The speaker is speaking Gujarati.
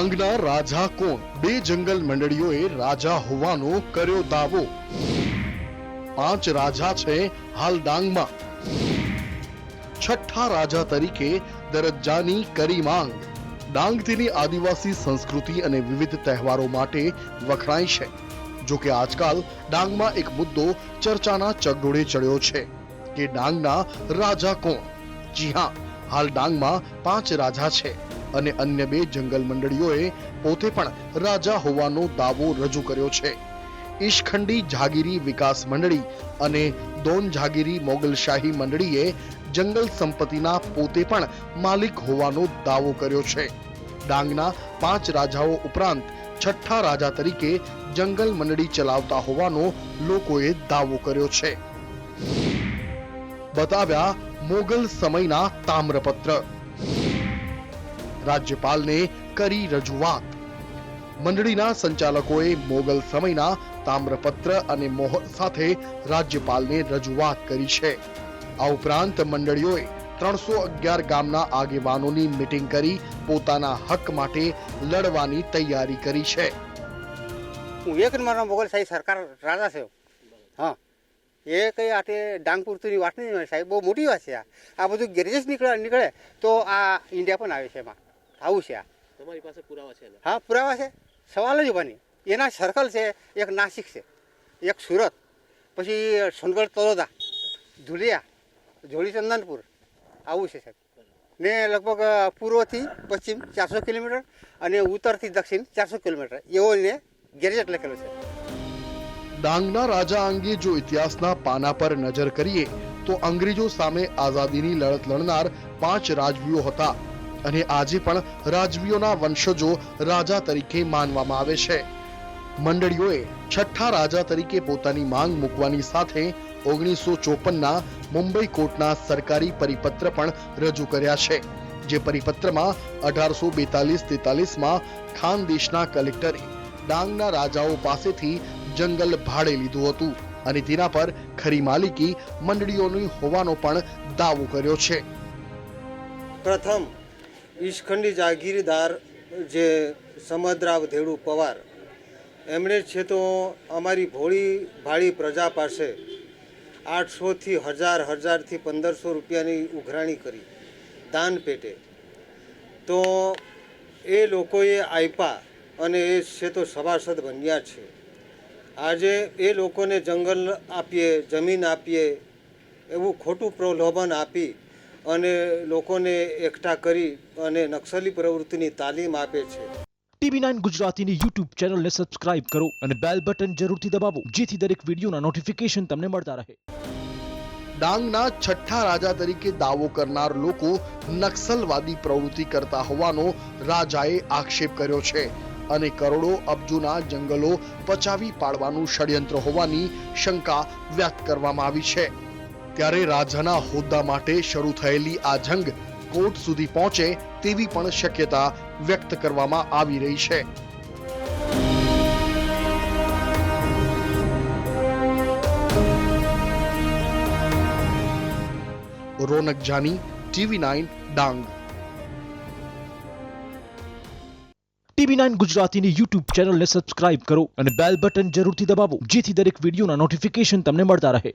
ડાંગના રાજા કોણ? બે જંગલ મંડળીઓએ રાજા હોવાનો કર્યો દાવો. 5 રાજા છે હાલ ડાંગમાં. છઠ્ઠા રાજા તરીકે દરજ્જાની કરી માંગ. ડાંગ તેની આદિવાસી સંસ્કૃતિ અને વિવિધ તહેવારો માટે વખણાય છે. જો કે આજકાલ ડાંગમાં એક મુદ્દો ચર્ચાના ચગડોળે ચડ્યો છે કે ડાંગના રાજા કોણ? જી હા, હાલ ડાંગમાં 5 રાજા છે અને અન્ય 2 જંગલ મંડળીઓએ પોતે પણ રાજા હોવાનો દાવો રજૂ કર્યો છે. ઈશખંડી જાગીરી વિકાસ મંડળી અને દોન જાગીરી મોગલશાહી મંડળીએ જંગલ સંપત્તિના પોતે પણ માલિક હોવાનો દાવો કર્યો છે. ડાંગના 5 રાજાઓ ઉપરાંત છઠ્ઠા રાજા તરીકે જંગલ મંડળી ચલાવતા હોવાનો લોકોએ દાવો કર્યો છે. બતાવ્યા મોગલ સમયના તામ્રપત્ર. રાજ્યપાલને કરી રજૂઆત. મંડળીના સંચાલકોએ મોગલ સમયના તામ્રપત્ર અને મોહર સાથે રાજ્યપાલને રજૂઆત કરી છે. આ ઉપરાંત મંડળીઓએ 311 ગામના આગેવાનોની મીટિંગ કરી પોતાના હક માટે લડવાની તૈયારી કરી છે. હું એક મારા મોગલ સાહેબ સરકાર રાજા છે. હા, એ કઈ આટે ડાંગ પૂરતીની વાત નહીં સાહેબ, બહુ મોટી વાત છે. આ બધું ગેરેજ નીકળે તો આ ઇન્ડિયા પણ આવે છે. એમાં આવું છે. આ તમારી પાસે પુરાવા છે? હા, પુરાવા છે. સવાલ જ બની. એના સર્કલ છે. એક નાસિક છે, એક સુરત, પછી સોનગઢ, તલોદા, ધુલિયા, જોડી, ચંદનપુર આવું છે સાહેબ. ને લગભગ પૂર્વથી પશ્ચિમ 400 કિલોમીટર અને ઉત્તરથી દક્ષિણ 400 કિલોમીટર એવો એને ગેરેજ લખેલો છે. ડાંગના રાજા અંગે જો ઇતિહાસના પાના પર નજર કરીએ તો અંગ્રેજો સામે આઝાદીની લડત લડનાર 5 રાજવીઓ હતા અને આજે પણ રાજવીઓના વંશજો રાજા તરીકે માનવામાં આવે છે. મંડળીઓએ છઠ્ઠા રાજા તરીકે પોતાની માંગ મૂકવાની સાથે 1954ના મુંબઈ કોર્ટના સરકારી પરિપત્ર પણ રજૂ કર્યા છે. જે પરિપત્રમાં 1842-43માં ખાનદેશના કલેક્ટરે ડાંગના રાજાઓ પાસેથી જંગલ ભાડે લીધું હતું અને તેના પર ખરી માલિકી મંડળીઓની હોવાનો પણ દાવો કર્યો છે. પ્રથમ ઈશખંડી જાગીરદાર જે સમદ્રાવ ધેડુ પવાર એમણે છે તો અમારી ભોળી ભાળી પ્રજા પાસે 800થી 1000થી 1500 રૂપિયાની ઉઘરાણી કરી દાન પેટે. તો એ લોકોએ આપ્યા અને એ છે તો સભાસદ બન્યા છે. આજે એ લોકોને જંગલ આપીએ, જમીન આપીએ એવું ખોટું પ્રલોભન આપી અને લોકોને એકઠા કરી અને નક્સલી પ્રવૃત્તિની તાલીમ આપે છે. TV9 ગુજરાતીની YouTube ચેનલને સબસ્ક્રાઇબ કરો અને બેલ બટન જરૂરથી દબાવો જેથી દરેક વિડીયોના નોટિફિકેશન તમને મળતા રહે. ડાંગના છઠ્ઠા રાજા તરીકે દાવો કરનાર લોકો નક્સલવાદી પ્રવૃત્તિ કરતા હોવાનો રાજાએ આક્ષેપ કર્યો છે અને કરોડો અબજોના જંગલો પચાવી પાડવાનું ષડયંત્ર હોવાની શંકા વ્યક્ત કરવામાં આવી છે. ત્યારે રાજાના હોદ્દા માટે શરૂ થયેલી આ જંગ કોર્ટ સુધી પહોંચે તેવી પણ શક્યતા વ્યક્ત કરવામાં આવી રહી છે. રોનક જાની, TV9 ડાંગ. TV9 ગુજરાતીની YouTube ચેનલને સબસ્ક્રાઇબ કરો અને બેલ બટન જરૂરથી દબાવો જેથી દરેક વિડીયોના નોટિફિકેશન તમને મળતા રહે.